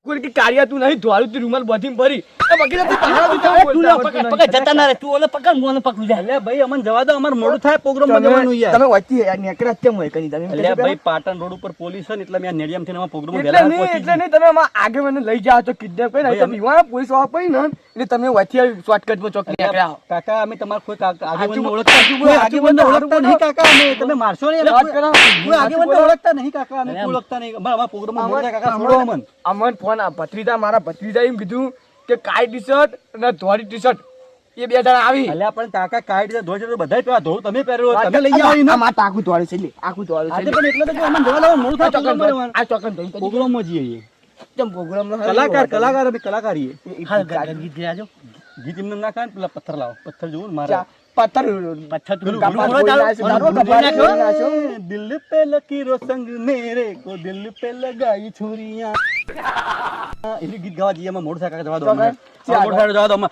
કોઈ કે કારિયા તું નહીં ધોળું તું રૂમાલ બધીમ ભરી વકીલ જતા ના રે તું ઓલે પકડ મોને પકડી જા. અલ્યા ભાઈ અમને જવા દો, અમાર મોડું થાય પ્રોગ્રામ માં જવાનું યાર. તમે વચ્ચે યાર નેકરા કેમ હોય કરી તમે અલ્યા ભાઈ પાટણ રોડ ઉપર પોલીસ છે ને એટલે મેં નેડિયમ થી અમાર પ્રોગ્રામ એટલે વેલા નહીં પહોંચી એટલે નહીં તમે આગે મને લઈ જાઓ તો કિડનેપ કરીને ભાઈ, તો પીવાના પોલીસ વાળા પડી ને એટલે તમે વચ્ચે શોર્ટકટ માં ચોક નીકળ્યા આવો. કાકા અમે તમાર કોઈ આગેવાનને હાચું- ઓળખતા હાચું કોઈ બોલો, આગેવાનને હાચું ઓળખતા બોલો. નહીં કાકા અમે. તમે મારશો નહીં વાત કરો. કોઈ આગેવાનને હાચું બોલો. ઓળખતા નહીં કાકા અમે કોઈ ઓળખતા નહીં. અમારા પ્રોગ્રામમાં મોડું થાય કાકા છોડો અમને. અમન ફોન ભત્રીજા મારા ભત્રીજા એમ કીધું કે કાળી ટી શર્ટ અને ધોળી ટી શર્ટ એ બે જણા આવી અલ્યા પણ કાકા કાઢી દે ધોળ છે બધાય પહેલા ધોળ તમે પહેર્યો તમે લઈ આવો એને. આ માથે આખું ધોળું છે લે આખું ધોળું આજે છે પણ એટલે તો જો અમને જવા લાવો મોડું થાય પ્રોગ્રામમાં. આ ચોકન ધોઈ કરી પ્રોગ્રામમાં જઈએ કેમ પ્રોગ્રામ નો કલાકાર અમે કલાકારીએ હા ગીત ગાજો. ગીત એમને ના ખાય ને પેલા પથ્થર લાવો પથ્થર જોવું ને મારા પથ્થર પથ્થર તું પેલું કાપા ભૂલું થોડો બોલાય છે, ચાલો. ભૂલું ભૂલું નાખ્યો. નાખ્યો. દિલ पे लकीरों संग मेरे को दिल पे लगाई छुरियां. એનું ગીત ગાવા જઈએ અમે મોડ થાય કાકા જવા દો અમને. ચાલો. મોડ થાય જવા દો અમે.